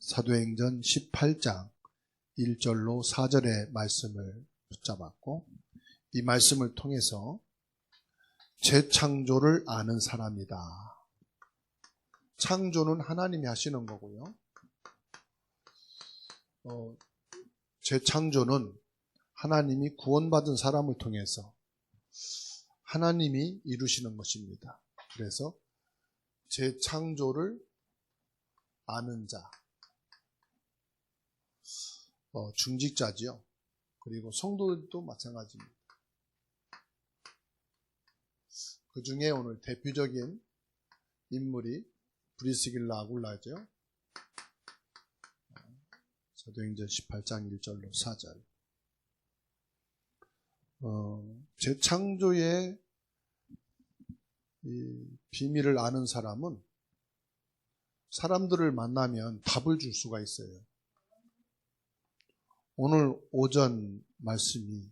사도행전 18장 1절로 4절의 말씀을 붙잡았고, 이 말씀을 통해서 재창조를 아는 사람이다. 창조는 하나님이 하시는 거고요. 재창조는 하나님이 구원받은 사람을 통해서 하나님이 이루시는 것입니다. 그래서 재창조를 아는 자, 중직자지요. 그리고 성도들도 마찬가지입니다. 그 중에 오늘 대표적인 인물이 브리스길라 아굴라죠. 사도행전 18장 1절로 4절. 재창조의 이 비밀을 아는 사람은 사람들을 만나면 답을 줄 수가 있어요. 오늘 오전 말씀이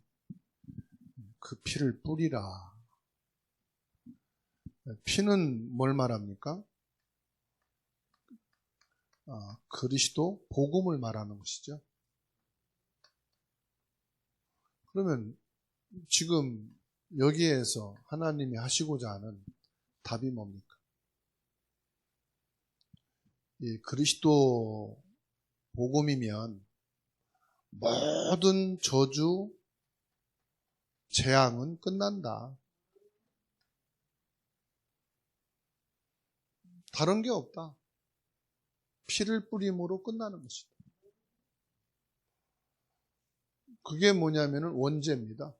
그 피를 뿌리라. 피는 뭘 말합니까? 그리스도 복음을 말하는 것이죠. 그러면 지금 여기에서 하나님이 하시고자 하는 답이 뭡니까? 이 그리스도 복음이면 모든 저주, 재앙은 끝난다. 다른 게 없다. 피를 뿌림으로 끝나는 것이다. 그게 뭐냐면은 원죄입니다.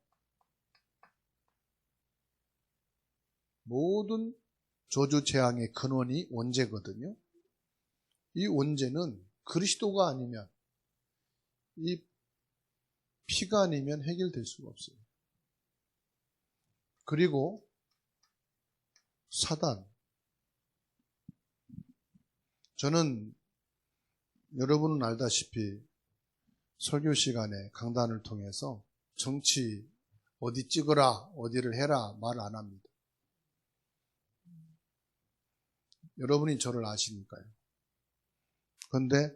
모든 저주 재앙의 근원이 원죄거든요. 이 원죄는 그리스도가 아니면, 이 피가 아니면 해결될 수가 없어요. 그리고 사단. 저는 여러분은 알다시피 설교 시간에 강단을 통해서 정치 어디 찍어라, 어디를 해라 말 안 합니다. 여러분이 저를 아시니까요. 그런데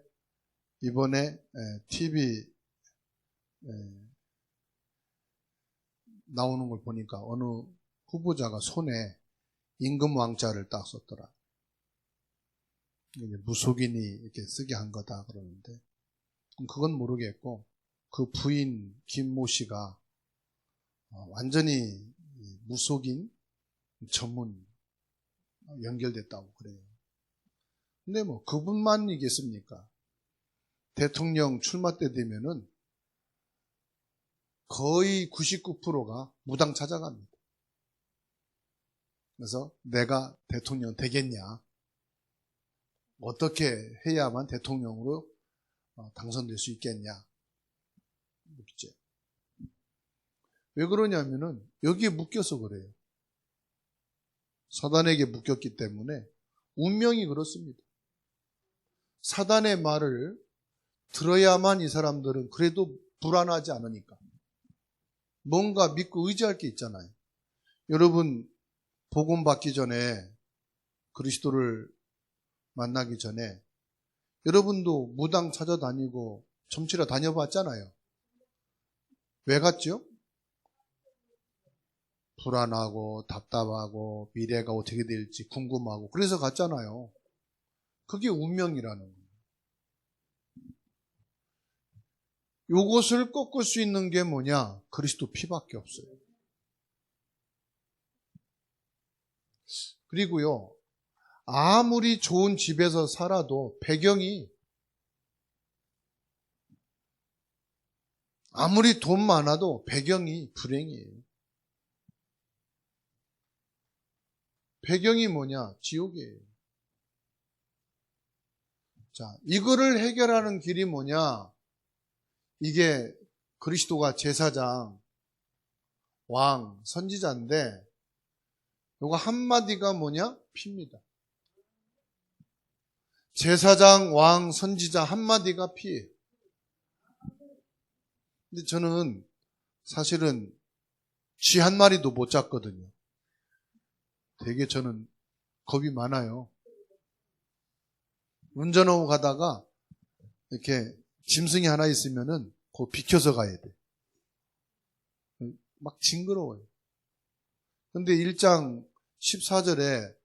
이번에 TV 나오는 걸 보니까 어느 후보자가 손에 임금왕자를 딱 썼더라. 무속인이 이렇게 쓰게 한 거다 그러는데, 그건 모르겠고, 그 부인 김모 씨가 완전히 무속인 전문 연결됐다고 그래요. 근데 뭐 그분만이겠습니까? 대통령 출마 때 되면은 거의 99%가 무당 찾아갑니다. 그래서 내가 대통령 되겠냐? 어떻게 해야만 대통령으로 당선될 수 있겠냐? 묻죠. 왜 그러냐면은 여기에 묶여서 그래요. 사단에게 묶였기 때문에 운명이 그렇습니다. 사단의 말을 들어야만 이 사람들은 그래도 불안하지 않으니까 뭔가 믿고 의지할 게 있잖아요. 여러분 복음 받기 전에, 그리스도를 만나기 전에 여러분도 무당 찾아다니고 점치러 다녀봤잖아요. 왜 갔죠? 불안하고 답답하고 미래가 어떻게 될지 궁금하고 그래서 갔잖아요. 그게 운명이라는 거예요. 요것을 꺾을 수 있는 게 뭐냐? 그리스도 피밖에 없어요. 그리고요, 아무리 좋은 집에서 살아도 배경이, 아무리 돈 많아도 배경이 불행이에요. 배경이 뭐냐? 지옥이에요. 자, 이거를 해결하는 길이 뭐냐? 이게 그리스도가 제사장, 왕, 선지자인데 요거 한마디가 뭐냐? 피입니다. 제사장, 왕, 선지자 한마디가 피예요. 근데 저는 사실은 쥐 한 마리도 못 잡거든요. 되게 저는 겁이 많아요. 운전하고 가다가 이렇게 짐승이 하나 있으면은 그 비켜서 가야 돼. 막 징그러워요. 근데 1장 14절에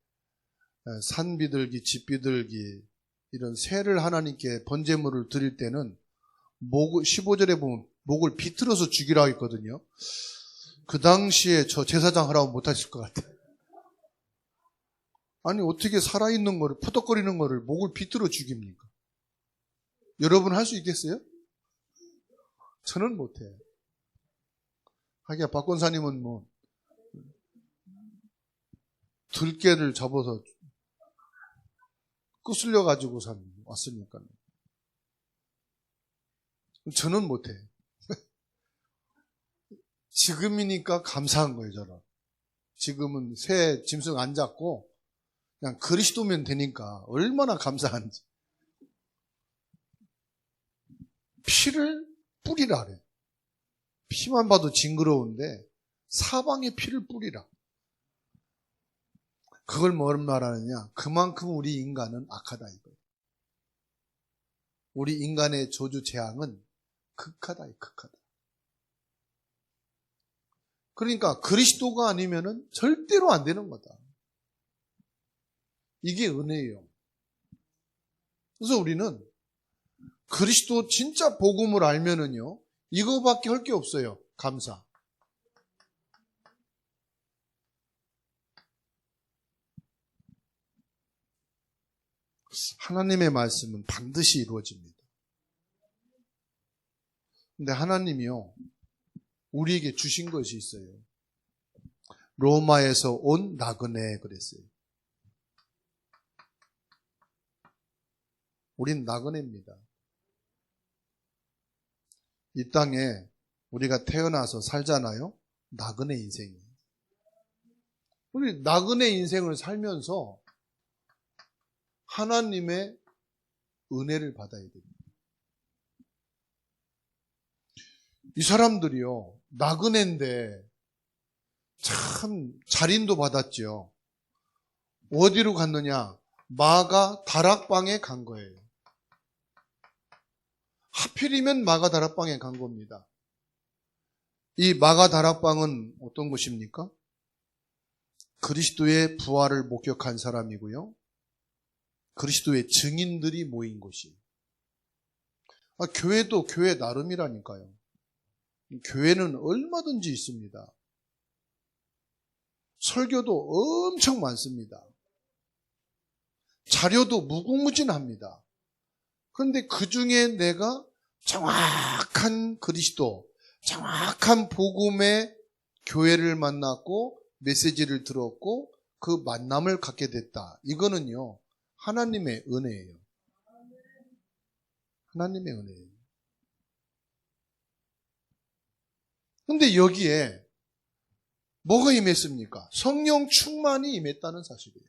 산 비둘기, 집 비둘기 이런 새를 하나님께 번제물을 드릴 때는 15절에 보면 목을 비틀어서 죽이라고 했거든요. 그 당시에 저 제사장 하라고 못하실 것 같아요. 아니 어떻게 살아있는 거를, 퍼덕거리는 거를 목을 비틀어 죽입니까? 여러분 할 수 있겠어요? 저는 못해요. 하기야 박 권사님은 뭐 들깨를 잡아서 끄슬려 가지고 왔으니까. 저는 못해요. 지금이니까 감사한 거예요, 저는. 지금은 새 짐승 안 잡고 그냥 그리스도면 되니까 얼마나 감사한지. 피를 뿌리라 그래. 피만 봐도 징그러운데 사방에 피를 뿌리라. 그걸 뭘 말하느냐? 그만큼 우리 인간은 악하다 이거예요. 우리 인간의 저주 재앙은 극하다, 극하다. 그러니까 그리스도가 아니면은 절대로 안 되는 거다. 이게 은혜예요. 그래서 우리는 그리스도 진짜 복음을 알면은요, 이거밖에 할 게 없어요. 감사. 하나님의 말씀은 반드시 이루어집니다. 근데 하나님이요, 우리에게 주신 것이 있어요. 로마에서 온 나그네 그랬어요. 우린 나그네입니다. 이 땅에 우리가 태어나서 살잖아요. 나그네 인생이에요. 우리 나그네 인생을 살면서 하나님의 은혜를 받아야 됩니다. 이 사람들이요, 나그네인데 참 자린도 받았죠. 어디로 갔느냐? 마가 다락방에 간 거예요. 하필이면 마가 다락방에 간 겁니다. 이 마가 다락방은 어떤 곳입니까? 그리스도의 부활을 목격한 사람이고요. 그리스도의 증인들이 모인 곳이에요. 교회도 교회 나름이라니까요. 교회는 얼마든지 있습니다. 설교도 엄청 많습니다. 자료도 무궁무진합니다. 그런데 그 중에 내가 정확한 그리스도, 정확한 복음의 교회를 만났고 메시지를 들었고 그 만남을 갖게 됐다. 이거는요, 하나님의 은혜예요. 하나님의 은혜예요. 근데 여기에 뭐가 임했습니까? 성령 충만이 임했다는 사실이에요.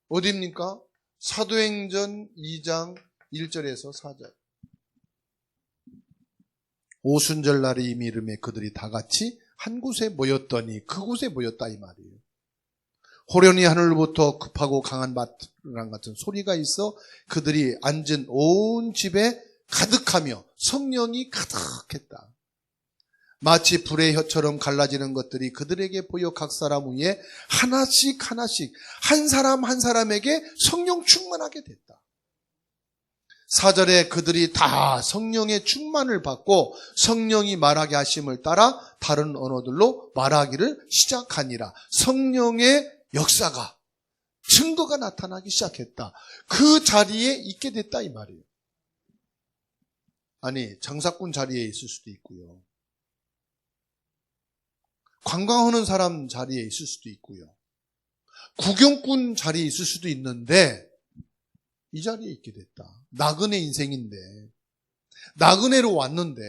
어디입니까? 사도행전 2장 1절에서 4절. 오순절 날이 이미 이름에 그들이 다 같이 한 곳에 모였더니, 그곳에 모였다 이 말이에요. 호련히 하늘로부터 급하고 강한 바람 같은 소리가 있어 그들이 앉은 온 집에 가득하며 성령이 가득했다. 마치 불의 혀처럼 갈라지는 것들이 그들에게 보여 각 사람 위에 하나씩 하나씩 한 사람 한 사람에게 성령 충만하게 됐다. 4절에 그들이 다 성령의 충만을 받고 성령이 말하게 하심을 따라 다른 언어들로 말하기를 시작하니라. 성령의 역사가, 증거가 나타나기 시작했다. 그 자리에 있게 됐다 이 말이에요. 아니, 장사꾼 자리에 있을 수도 있고요. 관광하는 사람 자리에 있을 수도 있고요. 구경꾼 자리에 있을 수도 있는데 이 자리에 있게 됐다. 나그네 인생인데, 나그네로 왔는데,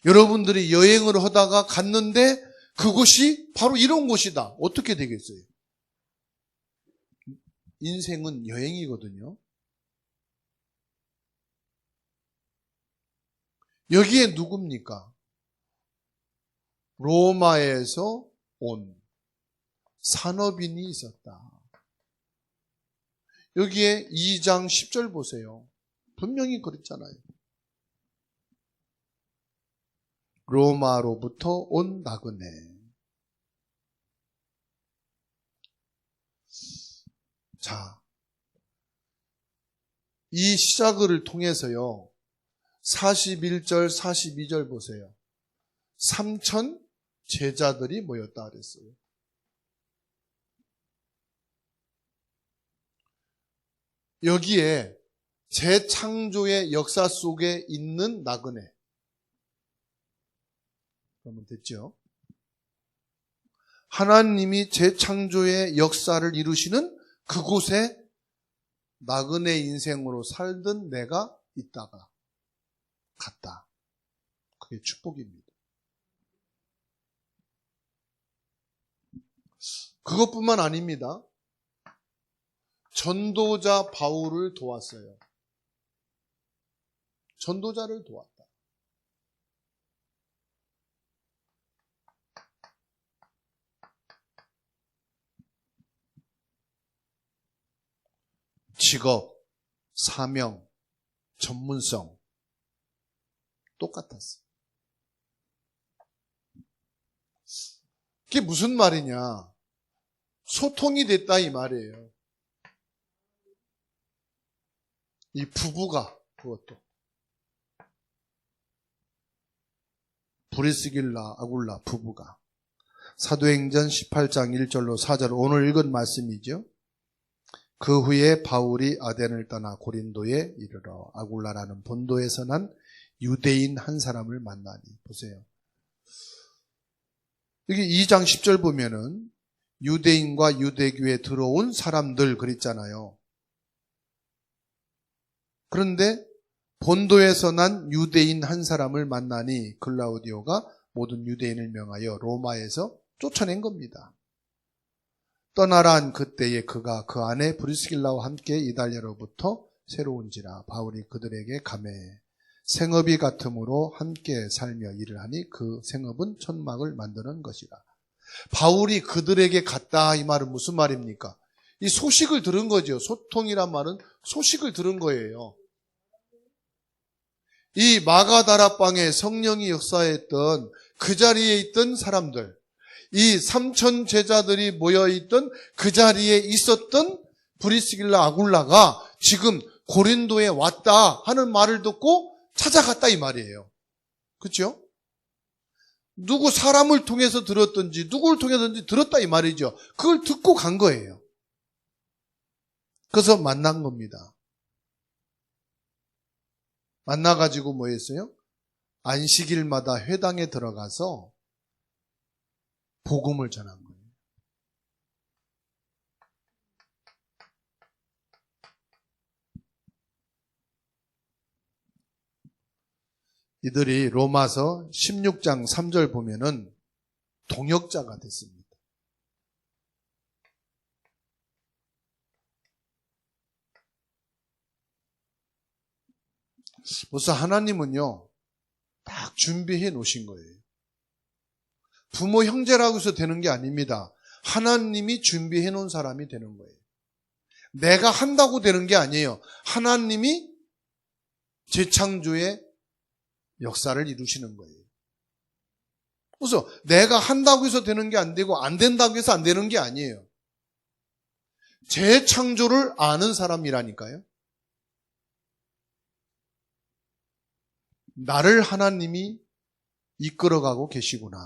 여러분들이 여행을 하다가 갔는데 그곳이 바로 이런 곳이다. 어떻게 되겠어요? 인생은 여행이거든요. 여기에 누굽니까? 로마에서 온 산업인이 있었다. 여기에 2장 10절 보세요. 분명히 그랬잖아요. 로마로부터 온 나그네. 자, 이 시작을 통해서요, 41절, 42절 보세요. 3천 제자들이 모였다 그랬어요. 여기에 재창조의 역사 속에 있는 나그네. 그러면 됐죠? 하나님이 재창조의 역사를 이루시는 그곳에 나그네 인생으로 살던 내가 있다가 갔다. 그게 축복입니다. 그것뿐만 아닙니다. 전도자 바울을 도왔어요. 전도자를 도왔다. 직업, 사명, 전문성 똑같았어요. 그게 무슨 말이냐? 소통이 됐다 이 말이에요. 이 부부가 그것도 브리스길라 아굴라 부부가 사도행전 18장 1절로 4절 오늘 읽은 말씀이죠. 그 후에 바울이 아덴을 떠나 고린도에 이르러 아굴라라는 본도에서 난 유대인 한 사람을 만나니. 보세요. 여기 2장 10절 보면은 유대인과 유대교에 들어온 사람들 그랬잖아요. 그런데 본도에서 난 유대인 한 사람을 만나니 글라우디오가 모든 유대인을 명하여 로마에서 쫓아낸 겁니다. 떠나란 그때에 그가 그 안에 브리스길라와 함께 이달리아로부터 새로운지라 바울이 그들에게 가매 생업이 같음으로 함께 살며 일을 하니 그 생업은 천막을 만드는 것이라. 바울이 그들에게 갔다 이 말은 무슨 말입니까? 이 소식을 들은 거죠. 소통이란 말은 소식을 들은 거예요. 이 마가다락방에 성령이 역사했던 그 자리에 있던 사람들, 이 3천 제자들이 모여있던 그 자리에 있었던 브리스길라 아굴라가 지금 고린도에 왔다 하는 말을 듣고 찾아갔다 이 말이에요. 그렇죠? 누구 사람을 통해서 들었든지 누구를 통해서든지 들었다 이 말이죠. 그걸 듣고 간 거예요. 그래서 만난 겁니다. 만나가지고 뭐 했어요? 안식일마다 회당에 들어가서 복음을 전한 거예요. 이들이 로마서 16장 3절 보면은 동역자가 됐습니다. 벌써 하나님은요, 딱 준비해 놓으신 거예요. 부모 형제라고 해서 되는 게 아닙니다. 하나님이 준비해 놓은 사람이 되는 거예요. 내가 한다고 되는 게 아니에요. 하나님이 재창조의 역사를 이루시는 거예요. 그래서 내가 한다고 해서 되는 게 안 되고 안 된다고 해서 안 되는 게 아니에요. 재창조를 아는 사람이라니까요. 나를 하나님이 이끌어가고 계시구나.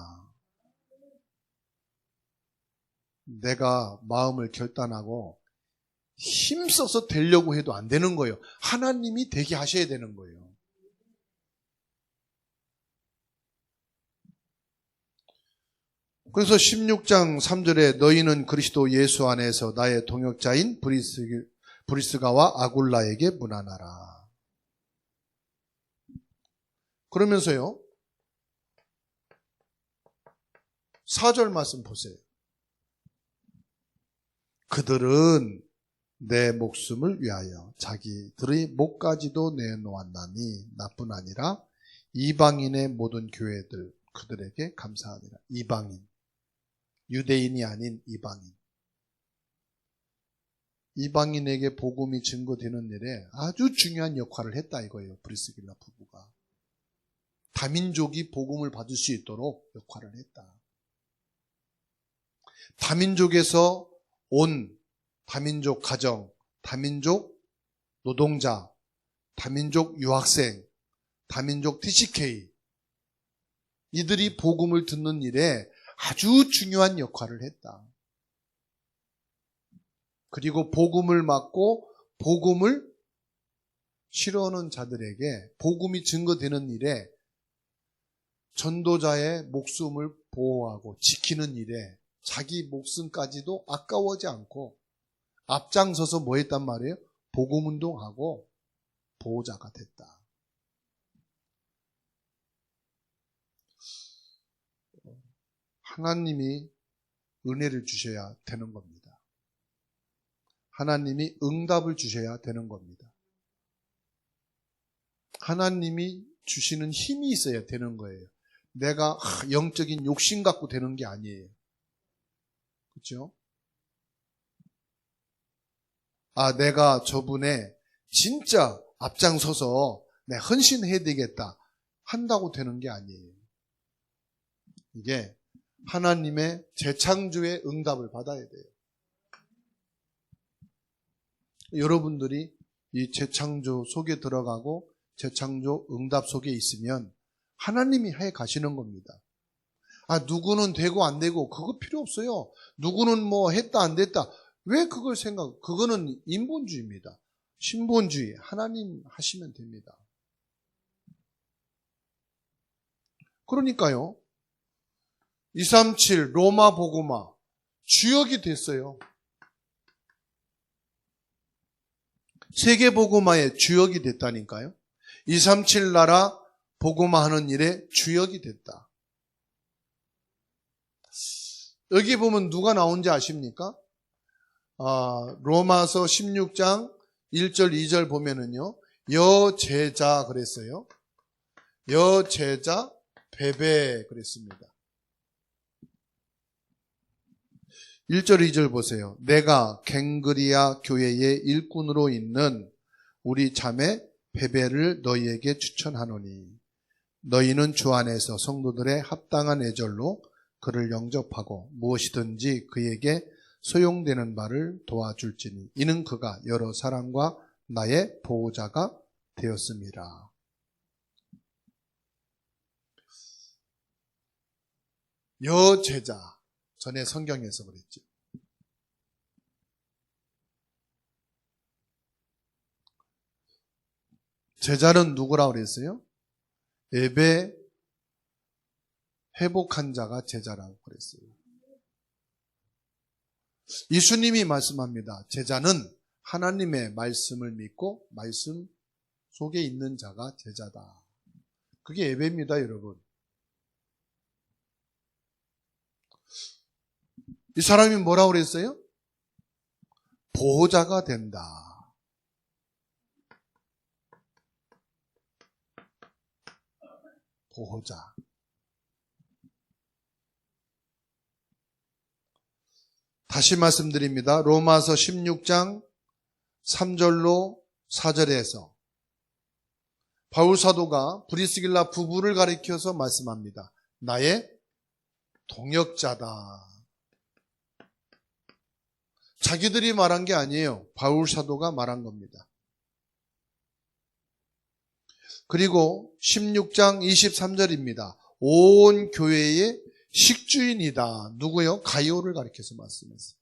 내가 마음을 결단하고 힘써서 되려고 해도 안 되는 거예요. 하나님이 되게 하셔야 되는 거예요. 그래서 16장 3절에 너희는 그리스도 예수 안에서 나의 동역자인 브리스가와 아굴라에게 문안하라. 그러면서요, 4절 말씀 보세요. 그들은 내 목숨을 위하여 자기들의 목까지도 내놓았나니 나뿐 아니라 이방인의 모든 교회들 그들에게 감사하니라. 이방인, 유대인이 아닌 이방인. 이방인에게 복음이 증거되는 일에 아주 중요한 역할을 했다 이거예요. 브리스길라 부부가. 다민족이 복음을 받을 수 있도록 역할을 했다. 다민족에서 온 다민족 가정, 다민족 노동자, 다민족 유학생, 다민족 TCK 이들이 복음을 듣는 일에 아주 중요한 역할을 했다. 그리고 복음을 맡고 복음을 싫어하는 자들에게 복음이 증거되는 일에 전도자의 목숨을 보호하고 지키는 일에 자기 목숨까지도 아까워하지 않고 앞장서서 뭐 했단 말이에요? 복음운동하고 보호자가 됐다. 하나님이 은혜를 주셔야 되는 겁니다. 하나님이 응답을 주셔야 되는 겁니다. 하나님이 주시는 힘이 있어야 되는 거예요. 내가 영적인 욕심 갖고 되는 게 아니에요. 그렇죠? 내가 저분의 진짜 앞장서서 내 헌신해야 되겠다 한다고 되는 게 아니에요. 이게 하나님의 재창조의 응답을 받아야 돼요. 여러분들이 이 재창조 속에 들어가고 재창조 응답 속에 있으면 하나님이 해 가시는 겁니다. 누구는 되고 안 되고 그거 필요 없어요. 누구는 뭐 했다 안 됐다. 왜 그걸 그거는 인본주의입니다. 신본주의. 하나님 하시면 됩니다. 그러니까요. 237 로마 복음화 주역이 됐어요. 세계 복음화의 주역이 됐다니까요. 237 나라 복음화하는 일에 주역이 됐다. 여기 보면 누가 나온지 아십니까? 로마서 16장 1절 2절 보면은요. 여제자 그랬어요. 여제자 베베 그랬습니다. 1절 2절 보세요. 내가 갱그리아 교회의 일꾼으로 있는 우리 자매 베베를 너희에게 추천하노니 너희는 주 안에서 성도들의 합당한 애절로 그를 영접하고 무엇이든지 그에게 소용되는 바를 도와줄지니 이는 그가 여러 사람과 나의 보호자가 되었습니다. 여제자 전에 성경에서 그랬죠. 제자는 누구라고 그랬어요? 예배 회복한 자가 제자라고 그랬어요. 예수님이 말씀합니다. 제자는 하나님의 말씀을 믿고 말씀 속에 있는 자가 제자다. 그게 예배입니다, 여러분. 이 사람이 뭐라고 그랬어요? 보호자가 된다. 보호자. 다시 말씀드립니다. 로마서 16장 3절로 4절에서 바울 사도가 브리스길라 부부를 가리켜서 말씀합니다. 나의 동역자다. 자기들이 말한 게 아니에요. 바울 사도가 말한 겁니다. 그리고 16장 23절입니다. 온 교회의 식주인이다. 누구요? 가이오를 가리켜서 말씀했어요.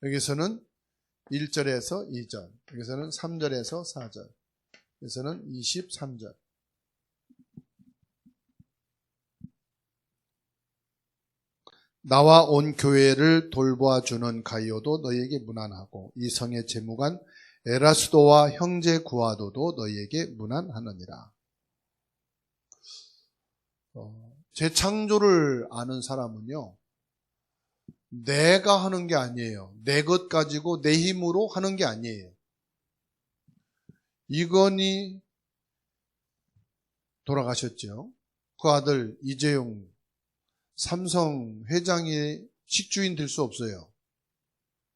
여기서는 1절에서 2절, 여기서는 3절에서 4절, 여기서는 23절. 나와 온 교회를 돌보아주는 가이오도 너희에게 문안하고 이 성의 재무관 에라스도와 형제 구아도도 너희에게 문안하느니라. 재창조를 아는 사람은요, 내가 하는 게 아니에요. 내 것 가지고 내 힘으로 하는 게 아니에요. 이건희 돌아가셨죠. 그 아들 이재용 삼성 회장이 식주인 될 수 없어요.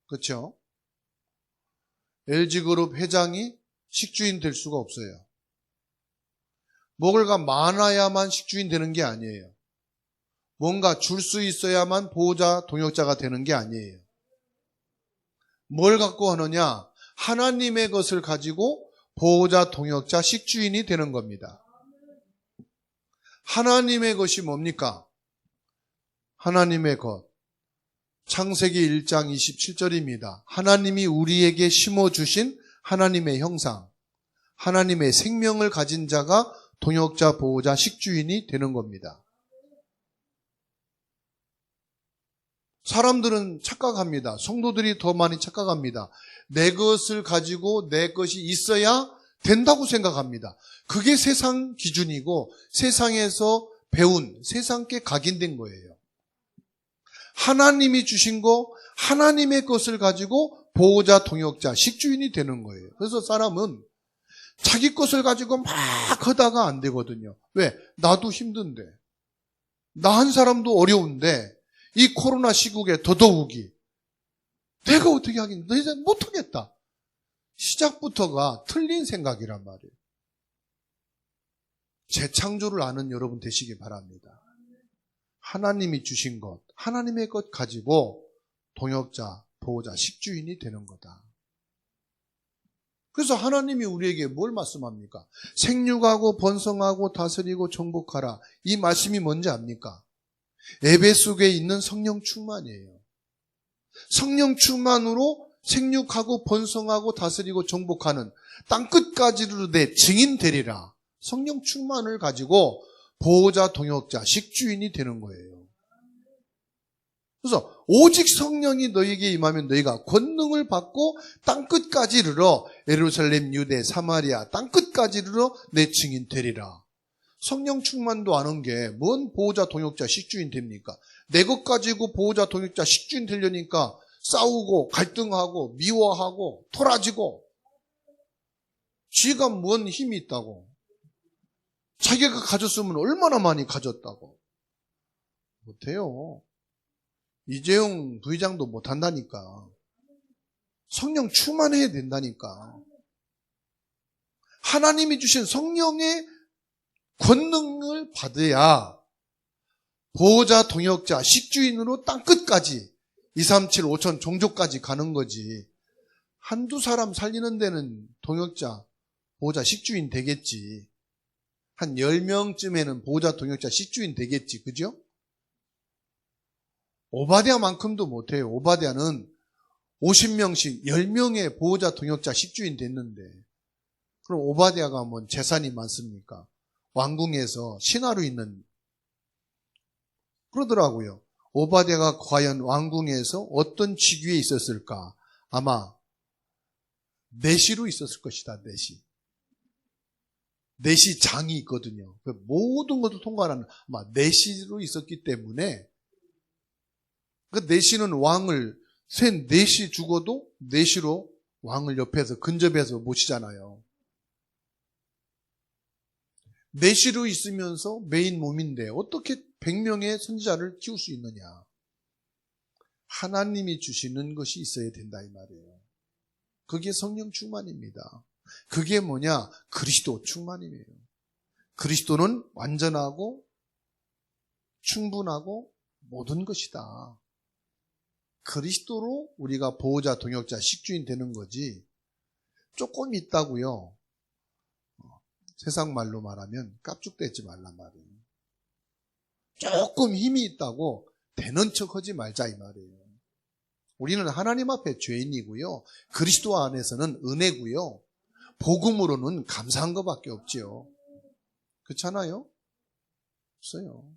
그렇죠? LG그룹 회장이 식주인 될 수가 없어요. 뭐가 많아야만 식주인 되는 게 아니에요. 뭔가 줄 수 있어야만 보호자, 동역자가 되는 게 아니에요. 뭘 갖고 하느냐? 하나님의 것을 가지고 보호자, 동역자, 식주인이 되는 겁니다. 하나님의 것이 뭡니까? 하나님의 것. 창세기 1장 27절입니다. 하나님이 우리에게 심어주신 하나님의 형상, 하나님의 생명을 가진 자가 동역자, 보호자, 식주인이 되는 겁니다. 사람들은 착각합니다. 성도들이 더 많이 착각합니다. 내 것을 가지고 내 것이 있어야 된다고 생각합니다. 그게 세상 기준이고 세상에서 배운, 세상께 각인된 거예요. 하나님이 주신 거, 하나님의 것을 가지고 보호자, 동역자, 식주인이 되는 거예요. 그래서 사람은 자기 것을 가지고 막 하다가 안 되거든요. 왜? 나도 힘든데, 나 한 사람도 어려운데 이 코로나 시국에 더더욱이 내가 어떻게 하긴, 너 이제 못하겠다. 시작부터가 틀린 생각이란 말이에요. 재창조를 아는 여러분 되시기 바랍니다. 하나님이 주신 것, 하나님의 것 가지고 동역자, 보호자, 식주인이 되는 거다. 그래서 하나님이 우리에게 뭘 말씀합니까? 생육하고 번성하고 다스리고 정복하라. 이 말씀이 뭔지 압니까? 에베소에 있는 성령 충만이에요. 성령 충만으로 생육하고 번성하고 다스리고 정복하는 땅끝까지로 내 증인 되리라. 성령 충만을 가지고 보호자, 동역자, 식주인이 되는 거예요. 그래서 오직 성령이 너에게 임하면 너희가 권능을 받고 땅끝까지 이르러 예루살렘, 유대, 사마리아 땅끝까지 이르러 내 증인 되리라. 성령 충만도 아는 게 뭔 보호자, 동역자, 식주인 됩니까? 내 것 가지고 보호자, 동역자, 식주인 되려니까 싸우고 갈등하고 미워하고 토라지고 쥐가 뭔 힘이 있다고. 자기가 가졌으면 얼마나 많이 가졌다고. 못해요. 이재용 부의장도 못한다니까. 성령 충만해야 된다니까. 하나님이 주신 성령의 권능을 받아야 보호자, 동역자, 식주인으로 땅끝까지 2, 3, 7, 5천 종족까지 가는 거지. 한두 사람 살리는 데는 동역자, 보호자, 식주인 되겠지. 한 10명쯤에는 보호자, 동역자, 식주인 되겠지. 그죠? 오바댜만큼도 못해요. 오바댜는 50명씩 10명의 보호자, 동역자, 식주인 됐는데 그럼 오바댜가 뭔 재산이 많습니까? 왕궁에서 신하로 있는 그러더라고요. 오바댜가 과연 왕궁에서 어떤 직위에 있었을까? 아마 내시로 있었을 것이다. 내시 장이 있거든요. 모든 것을 통과하는 아마 내시로 있었기 때문에 그 내시는 왕을 새 내시 죽어도 내시로 왕을 옆에서 근접해서 모시잖아요. 내시로 있으면서 메인 몸인데 어떻게 100명의 선지자를 키울 수 있느냐. 하나님이 주시는 것이 있어야 된다 이 말이에요. 그게 성령 충만입니다. 그게 뭐냐? 그리스도 충만이에요. 그리스도는 완전하고 충분하고 모든 것이다. 그리스도로 우리가 보호자, 동역자, 식주인 되는 거지 조금 있다고요. 세상 말로 말하면 깝죽대지 말란 말이에요. 조금 힘이 있다고 되는 척 하지 말자 이 말이에요. 우리는 하나님 앞에 죄인이고요. 그리스도 안에서는 은혜고요. 복음으로는 감사한 것밖에 없지요. 그렇잖아요? 없어요.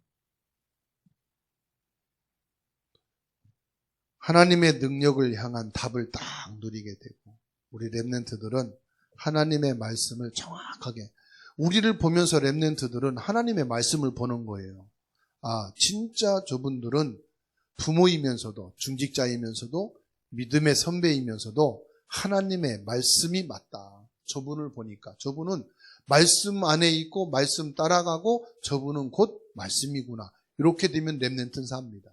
하나님의 능력을 향한 답을 딱 누리게 되고 우리 렘넌트들은 하나님의 말씀을 정확하게 우리를 보면서 렘넌트들은 하나님의 말씀을 보는 거예요. 아, 진짜 저분들은 부모이면서도 중직자이면서도 믿음의 선배이면서도 하나님의 말씀이 맞다. 저분을 보니까 저분은 말씀 안에 있고 말씀 따라가고 저분은 곧 말씀이구나. 이렇게 되면 렘넌트는 삽니다.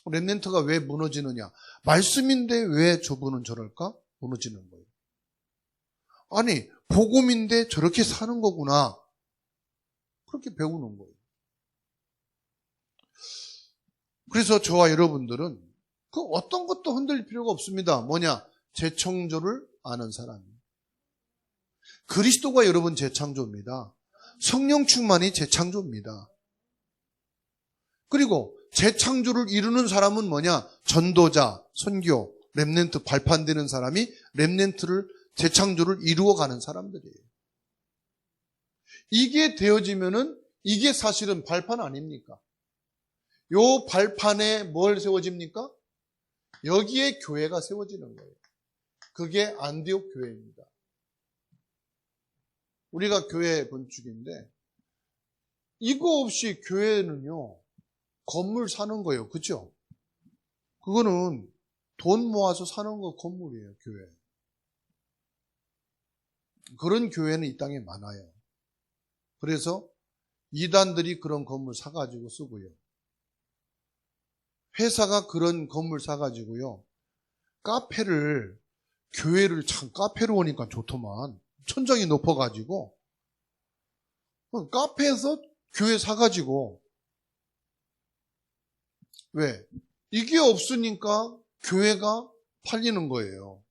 렘넌트가 왜 무너지느냐? 말씀인데 왜 저분은 저럴까? 무너지는 거예요. 아니, 복음인데 저렇게 사는 거구나. 그렇게 배우는 거예요. 그래서 저와 여러분들은 그 어떤 것도 흔들릴 필요가 없습니다. 뭐냐? 재창조를 아는 사람이에요. 그리스도가 여러분 재창조입니다. 성령 충만이 재창조입니다. 그리고 재창조를 이루는 사람은 뭐냐? 전도자, 선교, 렘넌트 발판되는 사람이 렘넌트를 재창조를 이루어가는 사람들이에요. 이게 되어지면은 이게 사실은 발판 아닙니까? 요 발판에 뭘 세워집니까? 여기에 교회가 세워지는 거예요. 그게 안디옥 교회입니다. 우리가 교회 건축인데 이거 없이 교회는요 건물 사는 거예요. 그죠? 그거는 돈 모아서 사는 거 건물이에요. 교회. 그런 교회는 이 땅에 많아요. 그래서 이단들이 그런 건물 사가지고 쓰고요. 회사가 그런 건물 사가지고요. 카페를 교회를 참 카페로 오니까 좋더만 천장이 높아가지고 카페에서 교회 사가지고 왜? 이게 없으니까 교회가 팔리는 거예요.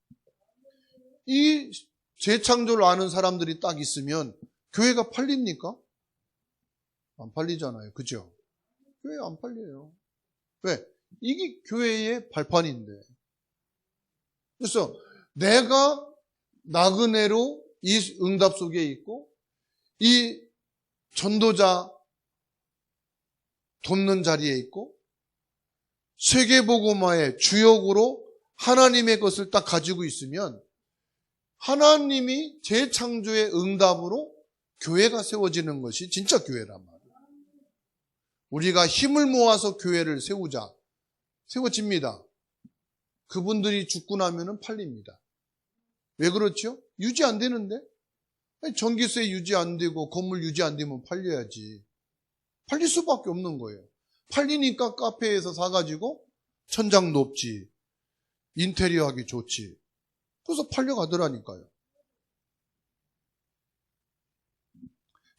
이 재창조를 아는 사람들이 딱 있으면 교회가 팔립니까? 안 팔리잖아요. 그죠? 교회 안 팔려요. 왜? 이게 교회의 발판인데. 그래서 내가 나그네로 이 응답 속에 있고 이 전도자 돕는 자리에 있고 세계복음화의 주역으로 하나님의 것을 딱 가지고 있으면 하나님이 재창조의 응답으로 교회가 세워지는 것이 진짜 교회란 말이에요. 우리가 힘을 모아서 교회를 세우자. 세워집니다. 그분들이 죽고 나면은 팔립니다. 왜 그렇죠? 유지 안 되는데? 전기세 유지 안 되고 건물 유지 안 되면 팔려야지. 팔릴 수밖에 없는 거예요. 팔리니까 카페에서 사가지고 천장 높지. 인테리어 하기 좋지. 그래서 팔려가더라니까요.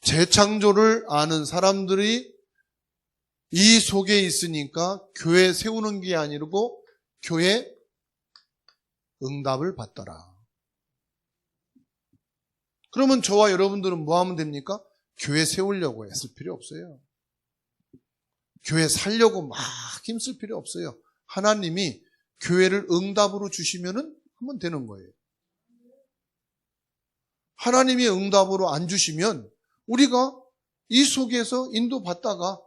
재창조를 아는 사람들이 이 속에 있으니까 교회 세우는 게 아니고 교회 응답을 받더라. 그러면 저와 여러분들은 뭐 하면 됩니까? 교회 세우려고 애쓸 필요 없어요. 교회 살려고 막 힘쓸 필요 없어요. 하나님이 교회를 응답으로 주시면은 하면 되는 거예요. 하나님이 응답으로 안 주시면 우리가 이 속에서 인도받다가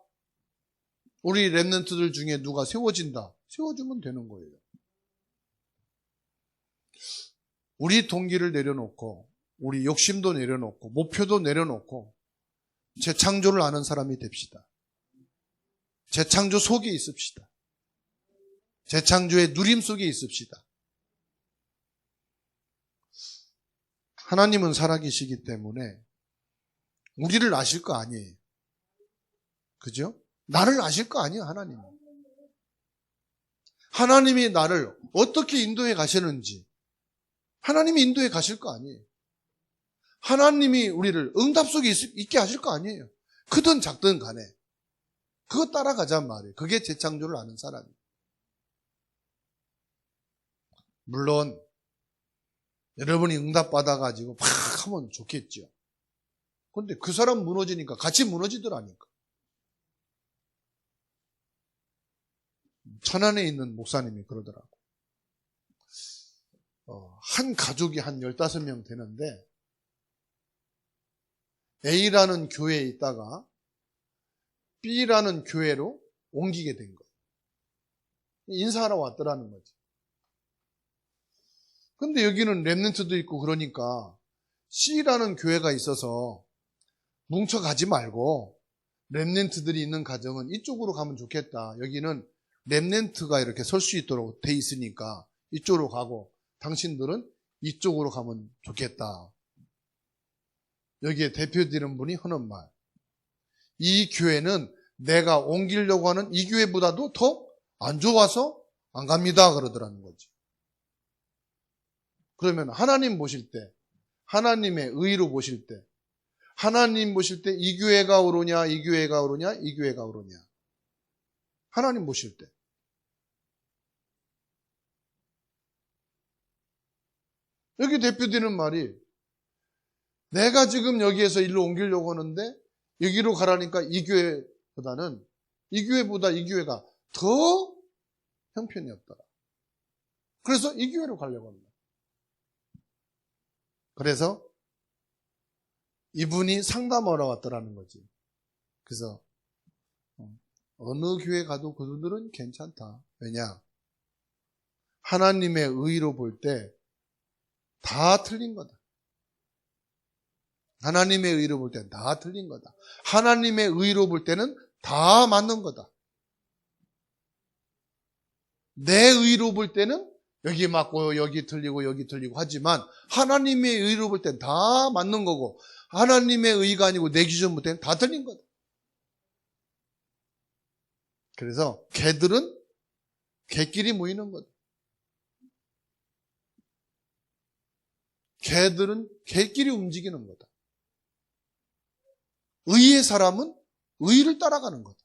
우리 렘넌트들 중에 누가 세워진다. 세워주면 되는 거예요. 우리 동기를 내려놓고 우리 욕심도 내려놓고 목표도 내려놓고 재창조를 아는 사람이 됩시다. 재창조 속에 있읍시다. 재창조의 누림 속에 있읍시다. 하나님은 살아계시기 때문에 우리를 아실 거 아니에요. 그죠? 나를 아실 거 아니에요, 하나님은. 하나님이 나를 어떻게 인도해 가시는지 하나님이 인도해 가실 거 아니에요. 하나님이 우리를 응답 속에 있게 하실 거 아니에요. 크든 작든 간에. 그거 따라가자는 말이에요. 그게 재창조를 아는 사람이에요. 물론 여러분이 응답 받아가지고 막 하면 좋겠죠. 그런데 그 사람 무너지니까 같이 무너지더라니까. 천안에 있는 목사님이 그러더라고. 한 가족이 한 15명 되는데 A라는 교회에 있다가 B라는 교회로 옮기게 된 거예요. 인사하러 왔더라는 거지. 근데 여기는 렘넌트도 있고 그러니까 C라는 교회가 있어서 뭉쳐가지 말고 렘넌트들이 있는 가정은 이쪽으로 가면 좋겠다. 여기는 렘넌트가 이렇게 설 수 있도록 돼 있으니까 이쪽으로 가고 당신들은 이쪽으로 가면 좋겠다. 여기에 대표되는 분이 하는 말. 이 교회는 내가 옮기려고 하는 이 교회보다도 더 안 좋아서 안 갑니다 그러더라는 거지. 그러면 하나님 보실 때, 하나님의 의로 보실 때, 하나님 보실 때 이 교회가 옳으냐, 이 교회가 옳으냐, 이 교회가 옳으냐. 하나님 보실 때. 여기 대표되는 말이, 내가 지금 여기에서 일로 옮기려고 하는데 여기로 가라니까 이 교회보다는, 이 교회보다 이 교회가 더 형편이 없더라. 그래서 이 교회로 가려고 합니다. 그래서 이분이 상담하러 왔더라는 거지. 그래서 어느 교회 가도 그들은 괜찮다. 왜냐? 하나님의 의로 볼 때 다 틀린 거다. 하나님의 의로 볼 때는 다 틀린 거다. 하나님의 의로 볼 때는 다 맞는 거다. 내 의로 볼 때는 여기 맞고 여기 틀리고 여기 틀리고 하지만 하나님의 의로 볼 때는 다 맞는 거고, 하나님의 의가 아니고 내 기준 볼 때는 다 틀린 거다. 그래서 개들은 개끼리 모이는 거다. 개들은 개끼리 움직이는 거다. 의의 사람은 의를 따라가는 거다.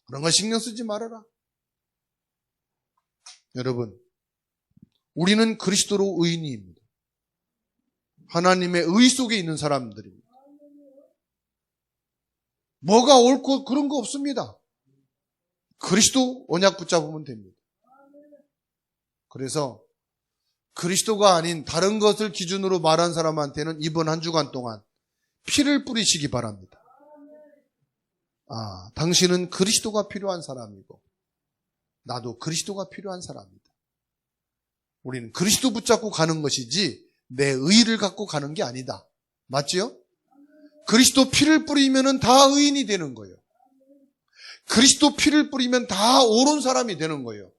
그런 거 신경 쓰지 말아라. 여러분, 우리는 그리스도로 의인입니다. 하나님의 의 속에 있는 사람들입니다. 뭐가 옳고 그런 거 없습니다. 그리스도 언약 붙잡으면 됩니다. 그래서 그리스도가 아닌 다른 것을 기준으로 말한 사람한테는 이번 한 주간 동안 피를 뿌리시기 바랍니다. 당신은 그리스도가 필요한 사람이고 나도 그리스도가 필요한 사람이다. 우리는 그리스도 붙잡고 가는 것이지 내 의를 갖고 가는 게 아니다. 맞지요? 그리스도 피를 뿌리면 다 의인이 되는 거예요. 그리스도 피를 뿌리면 다 옳은 사람이 되는 거예요.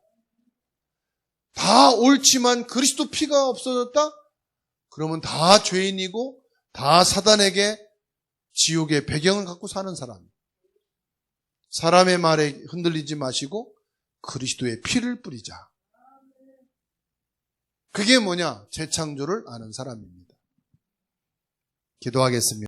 다 옳지만 그리스도 피가 없어졌다? 그러면 다 죄인이고 다 사단에게 지옥의 배경을 갖고 사는 사람. 사람의 말에 흔들리지 마시고 그리스도의 피를 뿌리자. 그게 뭐냐? 재창조를 아는 사람입니다. 기도하겠습니다.